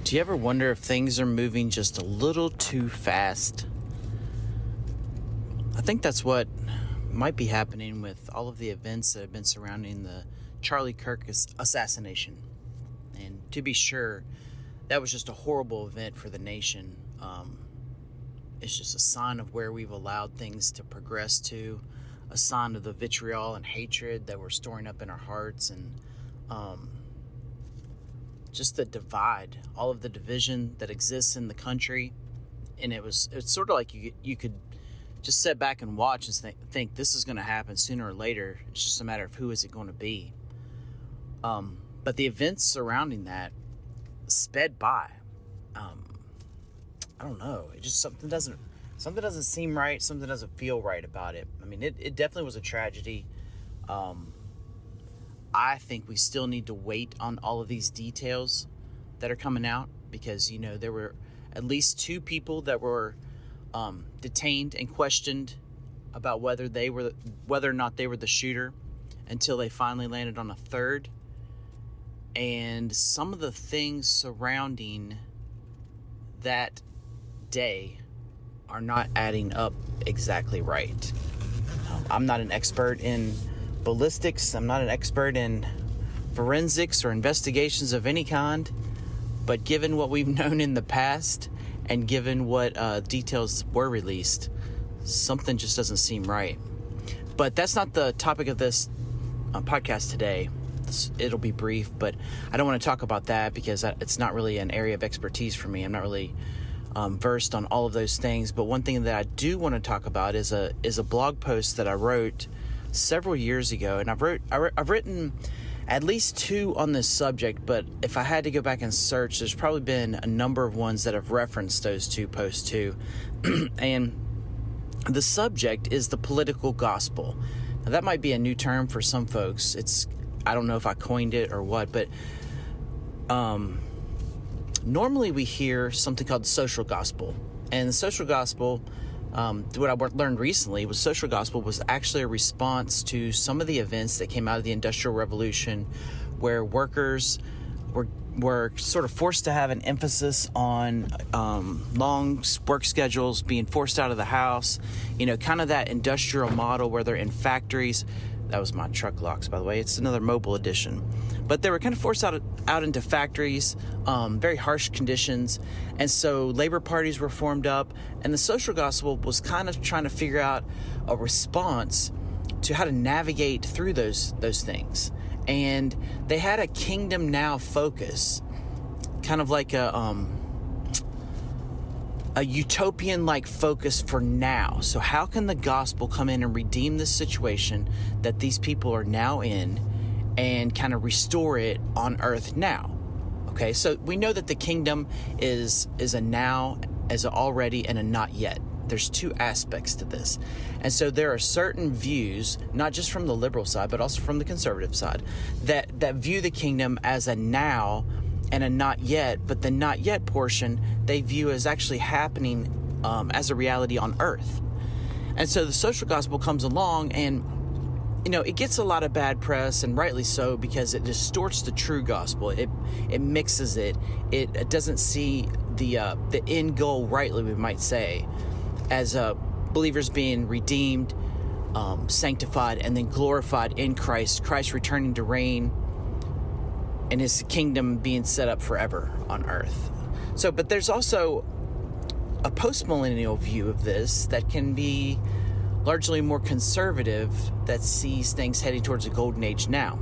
Do you ever wonder if things are moving just a little too fast? I think that's what might be happening with all of the events that have been surrounding the Charlie Kirk assassination. And to be sure, that was just a horrible event for the nation. It's just a sign of where we've allowed things to progress to, a sign of the vitriol and hatred that we're storing up in our hearts, and just the divide, all of the division that exists in the country. And it's sort of like you could just sit back and watch and think this is going to happen sooner or later. It's just a matter of who is it going to be. But the events surrounding that sped by. I don't know. It just something doesn't seem right. Something doesn't feel right about it. I mean, it definitely was a tragedy. I think we still need to wait on all of these details that are coming out, because, there were at least 2 people that were detained and questioned about whether or not they were the shooter, until they finally landed on a 3rd. And some of the things surrounding that day are not adding up exactly right. I'm not an expert in ballistics. I'm not an expert in forensics or investigations of any kind. But given what we've known in the past, and given what details were released, something just doesn't seem right. But that's not the topic of this podcast today. It'll be brief, but I don't want to talk about that because it's not really an area of expertise for me. I'm not really versed on all of those things. But one thing that I do want to talk about is a blog post that I wrote several years ago, and I've written at least 2 on this subject. But if I had to go back and search, there's probably been a number of ones that have referenced those 2 posts too. And the subject is the political gospel. Now, that might be a new term for some folks. I don't know if I coined it or what, but normally we hear something called the social gospel. And the social gospel, what I learned recently was social gospel was actually a response to some of the events that came out of the Industrial Revolution, where workers were sort of forced to have an emphasis on long work schedules, being forced out of the house, kind of that industrial model where they're in factories. That was my truck locks, by the way. It's another mobile edition. But they were kind of forced out into factories, very harsh conditions. And so labor parties were formed up. And the social gospel was kind of trying to figure out a response to how to navigate through those things. And they had a kingdom now focus, kind of like a utopian-like focus for now. So how can the gospel come in and redeem this situation that these people are now in, and kind of restore it on earth now? Okay, so we know that the kingdom is a now, as an already, and a not yet. There's 2 aspects to this. And so there are certain views, not just from the liberal side, but also from the conservative side, that view the kingdom as a now and a not yet, but the not yet portion they view as actually happening as a reality on earth. And so the social gospel comes along, and it gets a lot of bad press, and rightly so, because it distorts the true gospel. It mixes it. It doesn't see the end goal rightly, we might say, as believers being redeemed, sanctified, and then glorified in Christ returning to reign, and his kingdom being set up forever on earth. So, but there's also a postmillennial view of this that can be largely more conservative, that sees things heading towards a golden age now.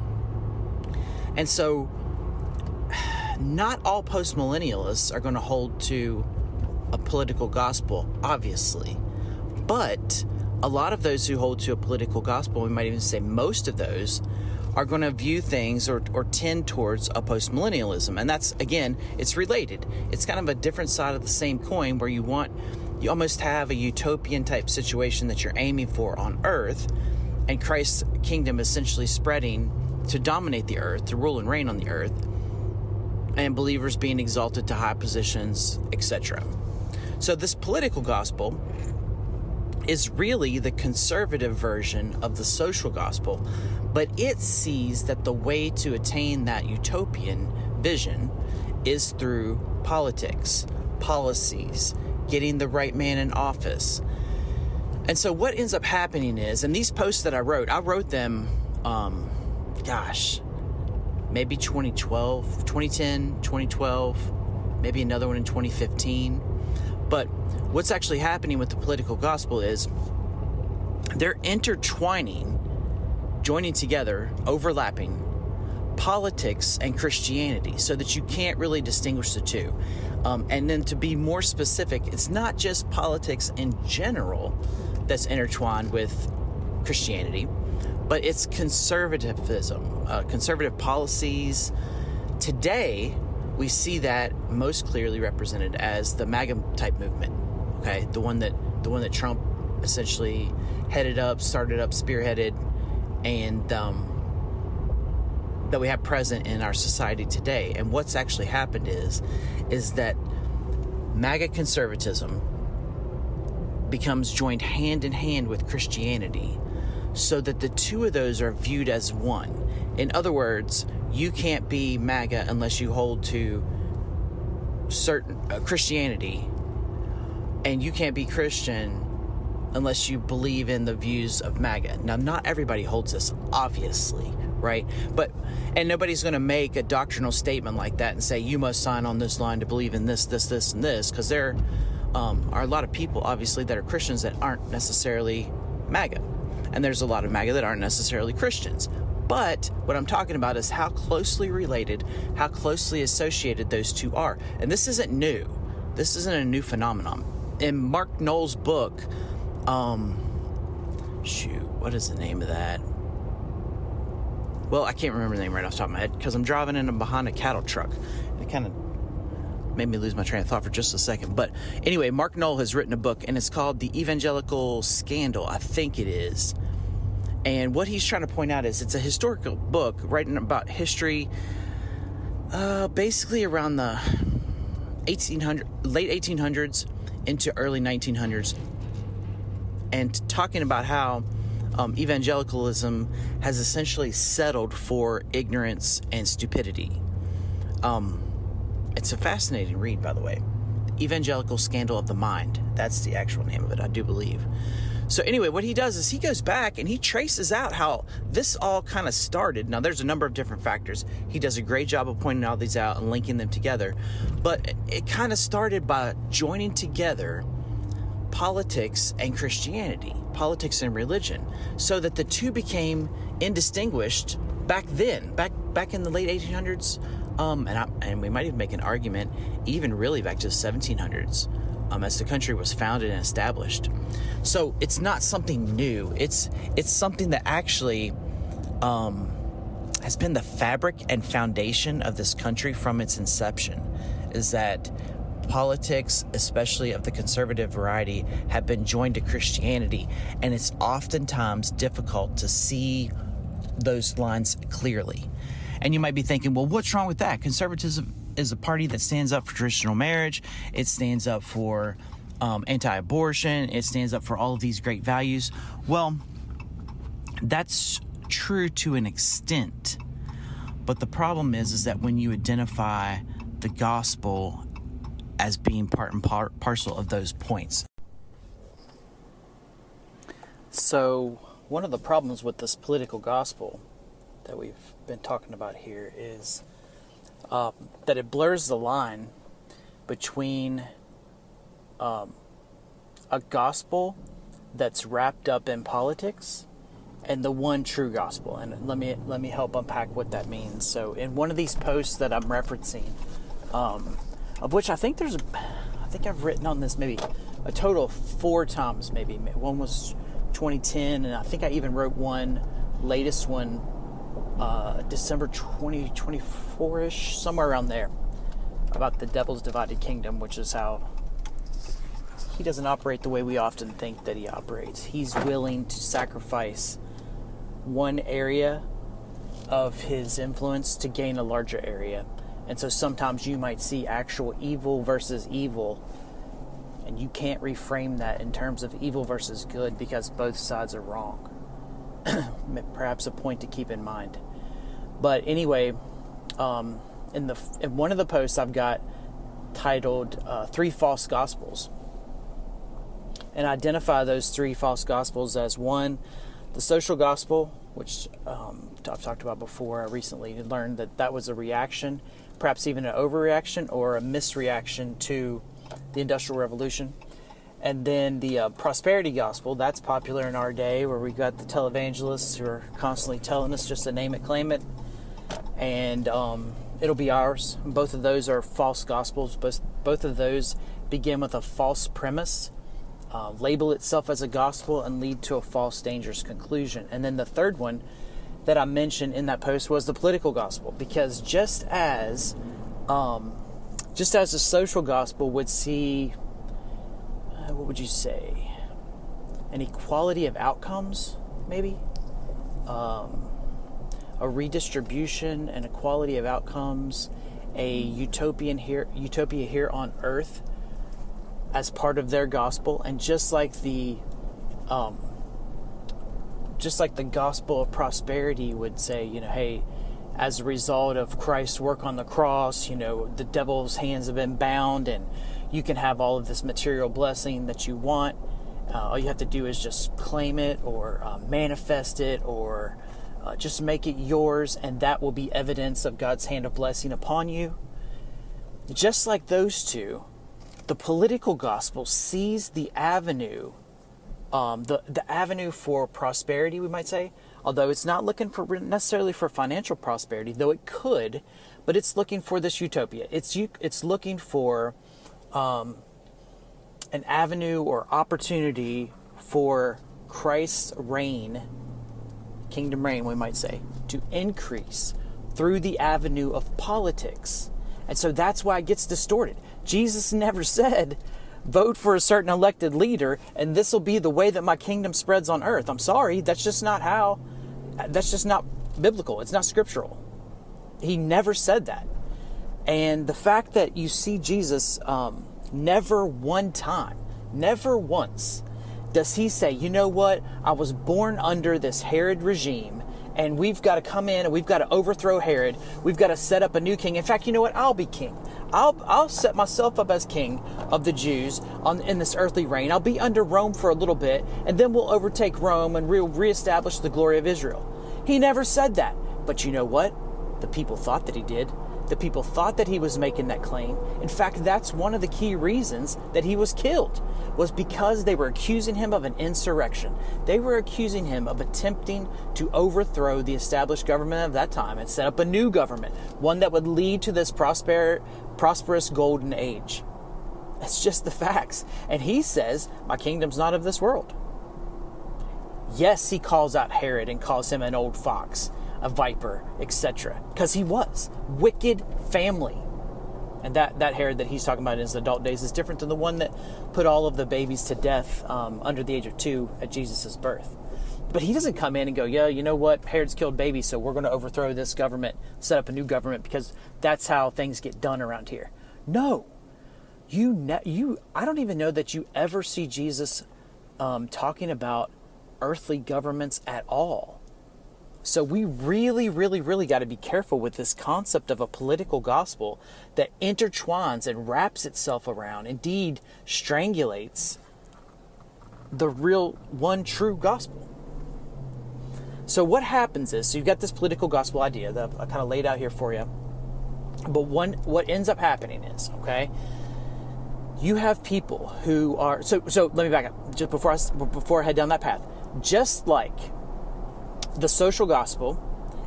And so not all postmillennialists are going to hold to a political gospel, obviously. But a lot of those who hold to a political gospel, we might even say most of those, are going to view things or tend towards a postmillennialism. And that's, again, it's related. It's kind of a different side of the same coin, where you almost have a utopian type situation that you're aiming for on earth, and Christ's kingdom essentially spreading to dominate the earth, to rule and reign on the earth, and believers being exalted to high positions, etc. So this political gospel is really the conservative version of the social gospel, but it sees that the way to attain that utopian vision is through politics, policies, getting the right man in office. And so what ends up happening is, and these posts that I wrote them, maybe 2010, 2012, maybe another one in 2015. But what's actually happening with the political gospel is they're intertwining, joining together, overlapping politics and Christianity so that you can't really distinguish the two. And then to be more specific, it's not just politics in general that's intertwined with Christianity, but it's conservatism, conservative policies. Today, we see that most clearly represented as the MAGA type movement. Okay, the one that Trump essentially started up, spearheaded, and that we have present in our society today. And what's actually happened is that MAGA conservatism becomes joined hand in hand with Christianity, so that the two of those are viewed as one. In other words, you can't be MAGA unless you hold to certain Christianity, and you can't be Christian unless you believe in the views of MAGA. Now, not everybody holds this, obviously, right? And nobody's going to make a doctrinal statement like that and say, you must sign on this line to believe in this, this, this, and this, because there are a lot of people, obviously, that are Christians that aren't necessarily MAGA. And there's a lot of MAGA that aren't necessarily Christians. But what I'm talking about is how closely related, how closely associated those two are. And this isn't new. This isn't a new phenomenon. In Mark Knoll's book, what is the name of that? Well, I can't remember the name right off the top of my head because I'm driving in behind a cattle truck. It kind of made me lose my train of thought for just a second. But anyway, Mark Knoll has written a book, and it's called The Evangelical Scandal, I think it is. And what he's trying to point out is it's a historical book writing about history, basically around the late 1800s into early 1900s, and talking about how evangelicalism has essentially settled for ignorance and stupidity. It's a fascinating read, by the way. Evangelical Scandal of the Mind. That's the actual name of it, I do believe. So anyway, what he does is he goes back and he traces out how this all kind of started. Now, there's a number of different factors. He does a great job of pointing all these out and linking them together. But it kind of started by joining together politics and Christianity, politics and religion, so that the two became indistinguished back then, back in the late 1800s. And we might even make an argument even really back to the 1700s, as the country was founded and established. So it's not something new. It's something that actually has been the fabric and foundation of this country from its inception, is that politics, especially of the conservative variety, have been joined to Christianity, and it's oftentimes difficult to see those lines clearly. And you might be thinking, well, what's wrong with that? Conservatism is a party that stands up for traditional marriage. It stands up for anti-abortion. It stands up for all of these great values. Well, that's true to an extent. But the problem is that when you identify the gospel as being part and parcel of those points. So one of the problems with this political gospel that we've been talking about here is that it blurs the line between a gospel that's wrapped up in politics and the one true gospel. And let me help unpack what that means. So in one of these posts that I'm referencing, of which I think I've written on this maybe a total of 4 times. Maybe one was 2010, and I think I even wrote one, latest one, December 2024-ish, somewhere around there, about the devil's divided kingdom, which is how he doesn't operate the way we often think that he operates. He's willing to sacrifice one area of his influence to gain a larger area. And so sometimes you might see actual evil versus evil, and you can't reframe that in terms of evil versus good because both sides are wrong. Perhaps a point to keep in mind. But anyway, in one of the posts I've got titled 3 False Gospels, and identify those 3 false gospels as: 1, the social gospel, which I've talked about before. I recently learned that was a reaction, perhaps even an overreaction or a misreaction to the Industrial Revolution. And then the prosperity gospel, that's popular in our day, where we've got the televangelists who are constantly telling us just to name it, claim it, and it'll be ours. Both of those are false gospels. Both of those begin with a false premise, label itself as a gospel, and lead to a false, dangerous conclusion. And then the third one that I mentioned in that post was the political gospel, because just as the social gospel would see, what would you say, an equality of outcomes, maybe, a redistribution and equality of outcomes, a utopia here on earth as part of their gospel. And just like the gospel of prosperity would say, hey, as a result of Christ's work on the cross, the devil's hands have been bound and you can have all of this material blessing that you want. All you have to do is just claim it or manifest it, or just make it yours, and that will be evidence of God's hand of blessing upon you. Just like those two, the political gospel sees the avenue, the avenue for prosperity, we might say, although it's not looking for necessarily for financial prosperity, though it could, but it's looking for this utopia. It's looking for an avenue or opportunity for Christ's reign, kingdom reign, we might say, to increase through the avenue of politics. And so that's why it gets distorted. Jesus never said, vote for a certain elected leader and this will be the way that my kingdom spreads on earth. I'm sorry, that's just not biblical. It's not scriptural. He never said that. And the fact that you see Jesus never once does he say, you know what, I was born under this Herod regime, and we've got to come in and we've got to overthrow Herod. We've got to set up a new king. In fact, you know what? I'll be king. I'll set myself up as king of the Jews in this earthly reign. I'll be under Rome for a little bit, and then we'll overtake Rome and we'll reestablish the glory of Israel. He never said that. But you know what? The people thought that he did. The people thought that he was making that claim. In fact, that's one of the key reasons that he was killed, was because they were accusing him of an insurrection. They were accusing him of attempting to overthrow the established government of that time and set up a new government, one that would lead to this prosperous golden age. That's just the facts. And he says, my kingdom's not of this world. Yes, he calls out Herod and calls him an old fox, a viper, etc. Because he was. Wicked family. And that Herod that he's talking about in his adult days is different than the one that put all of the babies to death under the age of 2 at Jesus' birth. But he doesn't come in and go, yeah, you know what? Herod's killed babies, so we're going to overthrow this government, set up a new government, because that's how things get done around here. No. I don't even know that you ever see Jesus talking about earthly governments at all. So we really, really, really got to be careful with this concept of a political gospel that intertwines and wraps itself around, indeed strangulates the real one true gospel. So what happens is, so you've got this political gospel idea that I kind of laid out here for you. But what ends up happening is, okay, you have people who are, so let me back up just before I head down that path. Just like the social gospel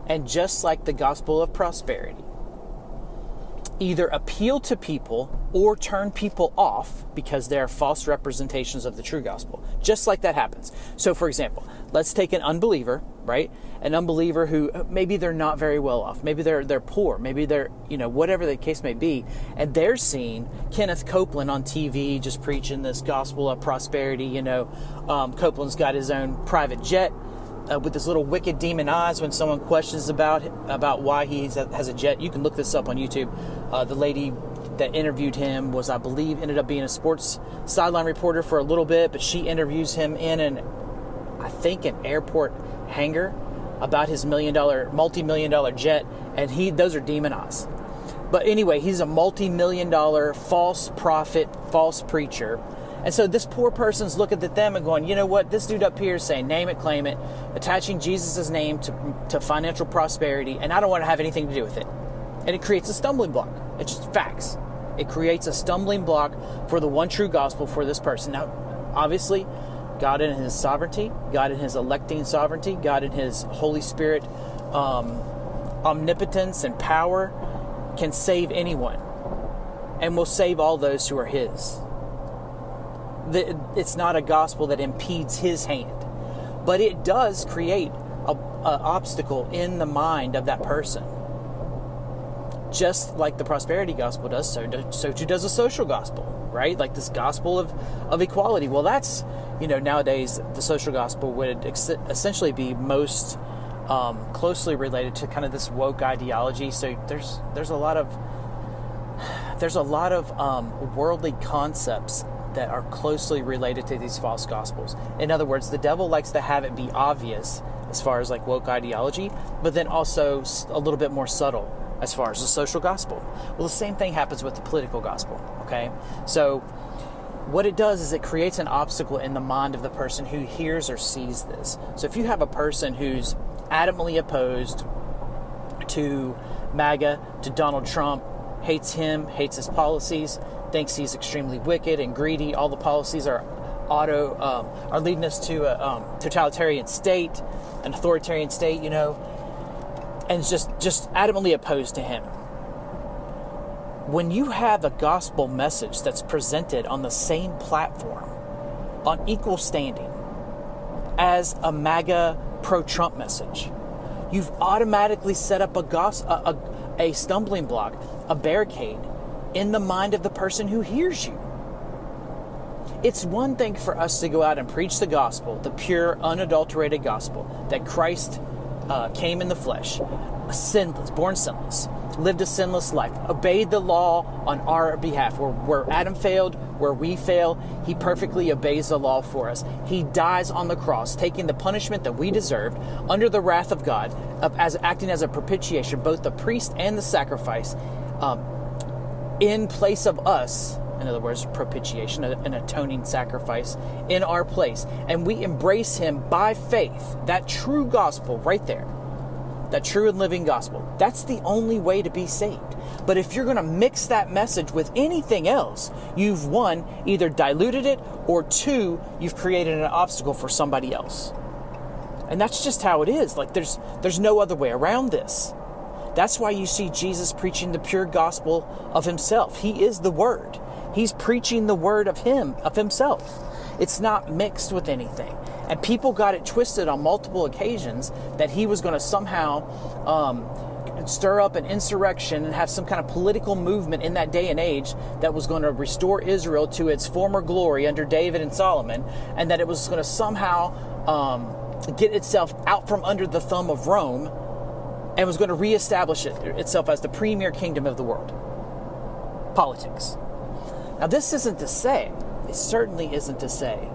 and just like the gospel of prosperity either appeal to people or turn people off because they're false representations of the true gospel. Just like that happens. So for example, let's take an unbeliever, right? An unbeliever who maybe they're not very well off. Maybe they're poor. Maybe they're, whatever the case may be. And they're seeing Kenneth Copeland on TV just preaching this gospel of prosperity. Copeland's got his own private jet with his little wicked demon eyes. When someone questions about why he has a jet, you can look this up on YouTube. The lady that interviewed him was, I believe, ended up being a sports sideline reporter for a little bit, but she interviews him in an airport hangar about his multi-million dollar jet, and those are demon eyes. But anyway, he's a multi-million-dollar false prophet, false preacher. And so this poor person's looking at them and going, you know what? This dude up here is saying, name it, claim it, attaching Jesus' name to financial prosperity, and I don't want to have anything to do with it. And it creates a stumbling block. It's just facts. It creates a stumbling block for the one true gospel for this person. Now, obviously, God in his sovereignty, God in his electing sovereignty, God in his Holy Spirit omnipotence and power can save anyone and will save all those who are his. It's not a gospel that impedes his hand, but it does create an obstacle in the mind of that person. Just like the prosperity gospel does, so too does the social gospel, right? Like this gospel of equality. Well, that's, nowadays the social gospel would essentially be most closely related to kind of this woke ideology. So there's a lot of worldly concepts that are closely related to these false gospels. In other words, the devil likes to have it be obvious as far as like woke ideology, but then also a little bit more subtle as far as the social gospel. Well, the same thing happens with the political gospel, okay? So what it does is it creates an obstacle in the mind of the person who hears or sees this. So if you have a person who's adamantly opposed to MAGA, to Donald Trump, hates him, hates his policies, thinks he's extremely wicked and greedy, all the policies are leading us to a totalitarian state, an authoritarian state, and just adamantly opposed to him. When you have a gospel message that's presented on the same platform, on equal standing as a MAGA pro-Trump message, you've automatically set up a stumbling block, a barricade in the mind of the person who hears you. It's one thing for us to go out and preach the gospel, the pure, unadulterated gospel, that Christ came in the flesh, sinless, born sinless, lived a sinless life, obeyed the law on our behalf. Where Adam failed, where we fail, he perfectly obeys the law for us. He dies on the cross, taking the punishment that we deserved under the wrath of God, acting as a propitiation, both the priest and the sacrifice, in place of us. In other words, propitiation, an atoning sacrifice in our place. And we embrace him by faith. That true gospel right there. That true and living gospel. That's the only way to be saved. But if you're going to mix that message with anything else, you've, one, either diluted it, or two, you've created an obstacle for somebody else. And that's just how it is. Like there's no other way around this. That's why you see Jesus preaching the pure gospel of himself. He is the Word. He's preaching the word of himself. It's not mixed with anything. And people got it twisted on multiple occasions that he was going to somehow stir up an insurrection and have some kind of political movement in that day and age that was going to restore Israel to its former glory under David and Solomon, and that it was going to somehow get itself out from under the thumb of Rome and was going to reestablish itself as the premier kingdom of the world. Politics. Now, this isn't to say, it certainly isn't to say,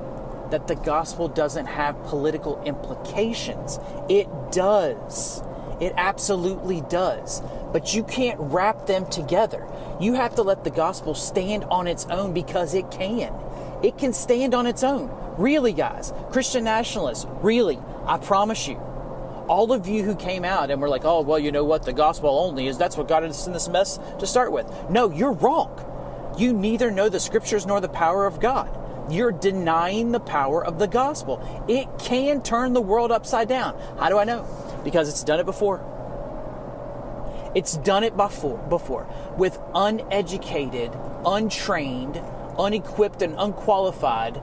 that the gospel doesn't have political implications. It does. It absolutely does. But you can't wrap them together. You have to let the gospel stand on its own because it can. It can stand on its own. Really, guys, Christian nationalists, really, I promise you. All of you who came out and were like, oh, well, you know what, the gospel only is, that's what got us in this mess to start with. No, you're wrong. You neither know the scriptures nor the power of God. You're denying the power of the gospel. It can turn the world upside down. How do I know? Because it's done it before. It's done it before with uneducated, untrained, unequipped, and unqualified,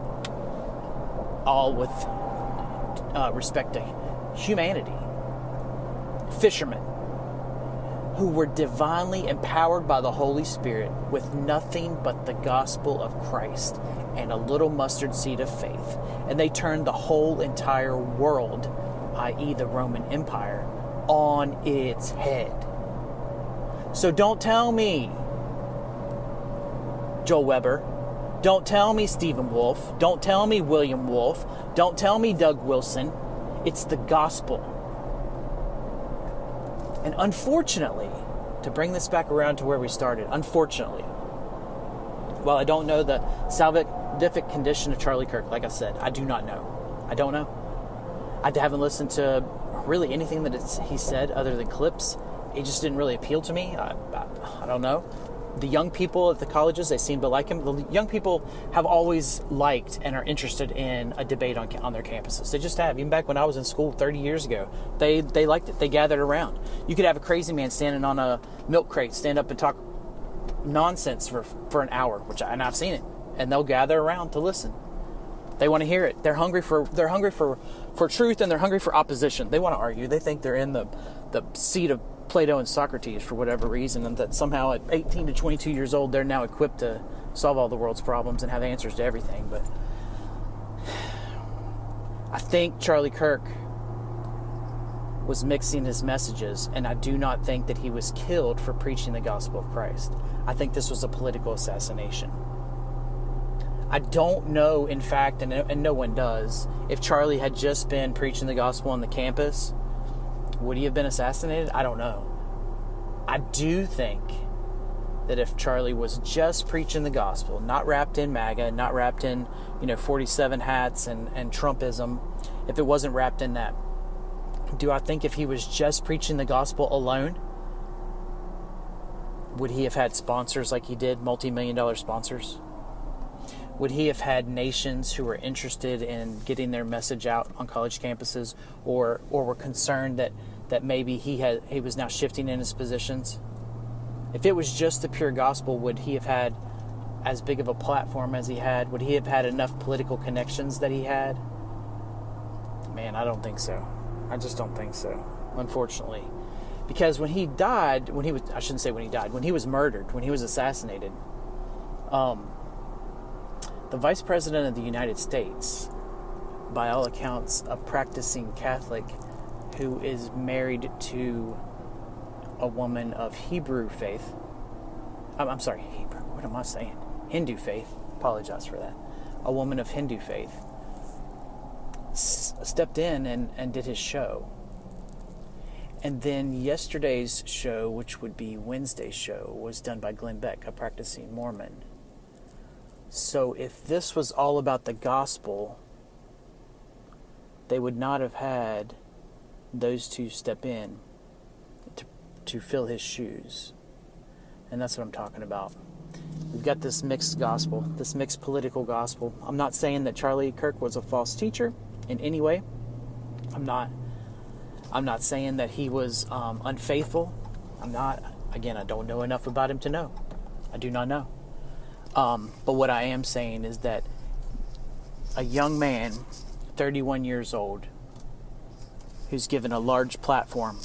all with respect to humanity, fishermen, who were divinely empowered by the Holy Spirit with nothing but the gospel of Christ and a little mustard seed of faith. And they turned the whole entire world, i.e. the Roman Empire, on its head. So don't tell me, Joel Weber, don't tell me Stephen Wolfe, don't tell me William Wolfe, don't tell me Doug Wilson. It's the gospel. And unfortunately, to bring this back around to where we started, unfortunately, while I don't know the salvific condition of Charlie Kirk, like I said, I do not know. I don't know. I haven't listened to really anything that he said other than clips. It just didn't really appeal to me. I don't know. The young people at the colleges, they seem to like him. The young people have always liked and are interested in a debate on their campuses. They just have. Even back when I was in school 30 years ago, they liked it. They gathered around. You could have a crazy man standing on a milk crate, stand up and talk nonsense for an hour, and I've seen it. And they'll gather around to listen. They want to hear it. They're hungry for truth, and they're hungry for opposition. They want to argue. They think they're in the seat of Plato and Socrates for whatever reason, and that somehow at 18 to 22 years old, they're now equipped to solve all the world's problems and have answers to everything. But I think Charlie Kirk was mixing his messages, and I do not think that he was killed for preaching the gospel of Christ. I think this was a political assassination. I don't know, in fact, and no one does, if Charlie had just been preaching the gospel on the campus, would he have been assassinated? I don't know. I do think that if Charlie was just preaching the gospel, not wrapped in MAGA, not wrapped in 47 hats and Trumpism, if it wasn't wrapped in that, do I think if he was just preaching the gospel alone, would he have had sponsors like he did, multi-million-dollar sponsors? Would he have had nations who were interested in getting their message out on college campuses, or were concerned that maybe he was now shifting in his positions? If it was just the pure gospel, would he have had as big of a platform as he had? Would he have had enough political connections that he had? Man, I don't think so. I just don't think so, unfortunately. Because when he died, when he was murdered, when he was assassinated, the Vice President of the United States, by all accounts, a practicing Catholic who is married to a woman of Hebrew faith. I'm sorry, Hebrew. What am I saying? Hindu faith. Apologize for that. A woman of Hindu faith stepped in and did his show. And then yesterday's show, which would be Wednesday's show, was done by Glenn Beck, a practicing Mormon. So if this was all about the gospel, they would not have had those two step in to fill his shoes. And that's what I'm talking about. We've got this mixed gospel, this mixed political gospel. I'm not saying that Charlie Kirk was a false teacher in any way. I'm not saying that he was unfaithful. I don't know enough about him to know. I do not know. But what I am saying is that a young man, 31 years old, who's given a large platform,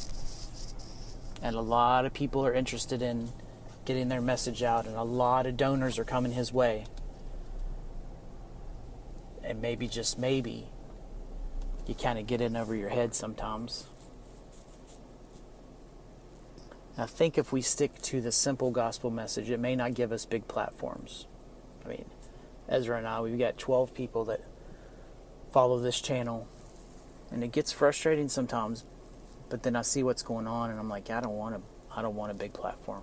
and a lot of people are interested in getting their message out, and a lot of donors are coming his way. And maybe, just maybe, you kind of get in over your head sometimes. I think if we stick to the simple gospel message, it may not give us big platforms. I mean, Ezra and I, we've got 12 people that follow this channel, and it gets frustrating sometimes, but then I see what's going on, and I'm like, I don't want a big platform.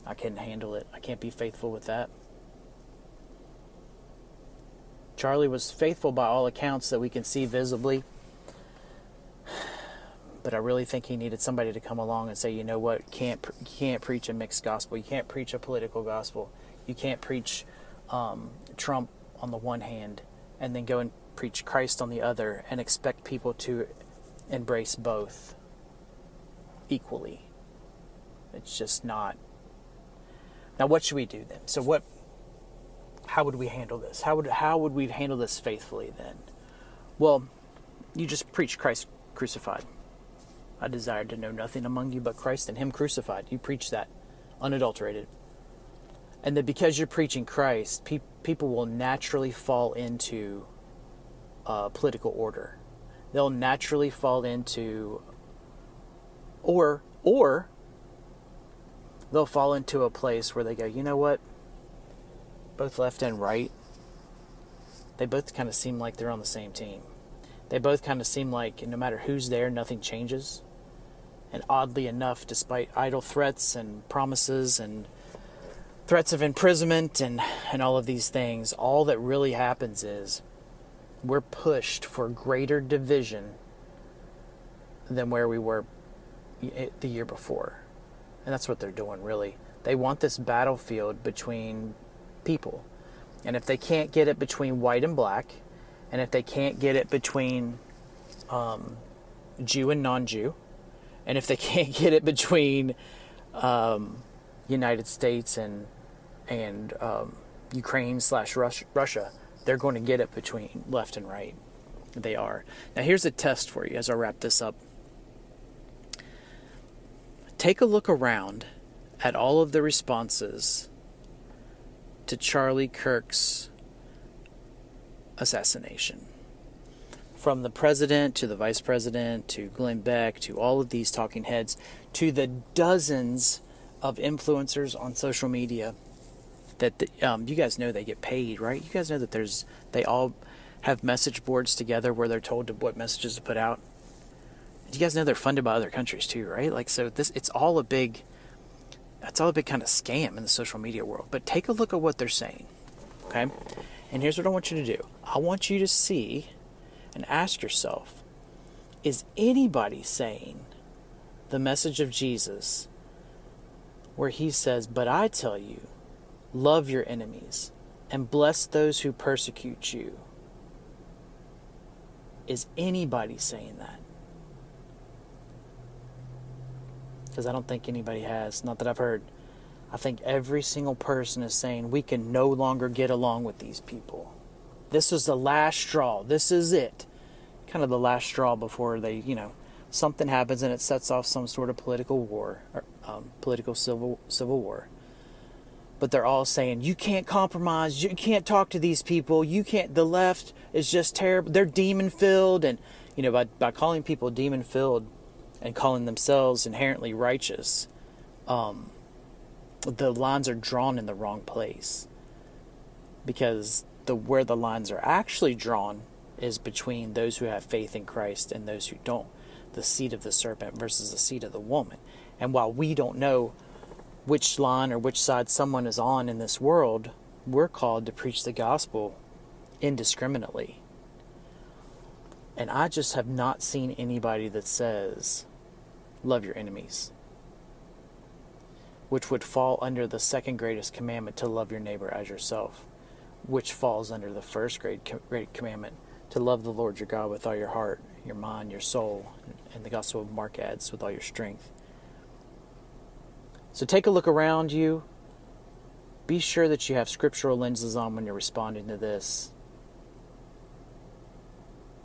I can't handle it. I can't be faithful with that. Charlie was faithful by all accounts that we can see visibly, but I really think he needed somebody to come along and say, you know what, you can't preach a mixed gospel. You can't preach a political gospel. You can't preach Trump on the one hand and then go and preach Christ on the other and expect people to embrace both equally. It's just not. Now, what should we do then? So how would we handle this? How would we handle this faithfully then? Well, you just preach Christ crucified. I desired to know nothing among you but Christ and Him crucified. You preach that, unadulterated. And then because you're preaching Christ, people will naturally fall into political order. They'll naturally fall into, or they'll fall into a place where they go, you know what? Both left and right, they both kind of seem like they're on the same team. They both kind of seem like no matter who's there, nothing changes. And oddly enough, despite idle threats and promises and threats of imprisonment and all of these things, all that really happens is we're pushed for greater division than where we were the year before. And that's what they're doing, really. They want this battlefield between people. And if they can't get it between white and black, and if they can't get it between Jew and non-Jew, and if they can't get it between United States and Ukraine/Russia, they're going to get it between left and right. They are. Now here's a test for you as I wrap this up. Take a look around at all of the responses to Charlie Kirk's assassination. From the president to the vice president to Glenn Beck to all of these talking heads to the dozens of influencers on social media that you guys know they get paid, right? You guys know that they all have message boards together where they're told what messages to put out. You guys know they're funded by other countries too, right? Like, so it's all a big kind of scam in the social media world. But take a look at what they're saying, okay? And here's what I want you to do. I want you to see and ask yourself, is anybody saying the message of Jesus where he says, "But I tell you, love your enemies and bless those who persecute you"? Is anybody saying that? Because I don't think anybody has. Not that I've heard. I think every single person is saying we can no longer get along with these people. This is the last straw. This is it. Kind of the last straw before they, something happens and it sets off some sort of political war, or political civil war. But they're all saying, you can't compromise. You can't talk to these people. You can't. The left is just terrible. They're demon-filled. And, by calling people demon-filled and calling themselves inherently righteous, the lines are drawn in the wrong place. Because where the lines are actually drawn is between those who have faith in Christ and those who don't. The seed of the serpent versus the seed of the woman. And while we don't know which line or which side someone is on in this world, we're called to preach the gospel indiscriminately. And I just have not seen anybody that says, love your enemies, which would fall under the second greatest commandment, to love your neighbor as yourself, which falls under the first great commandment, to love the Lord your God with all your heart, your mind, your soul, and the gospel of Mark adds, with all your strength. So take a look around you. Be sure that you have scriptural lenses on when you're responding to this.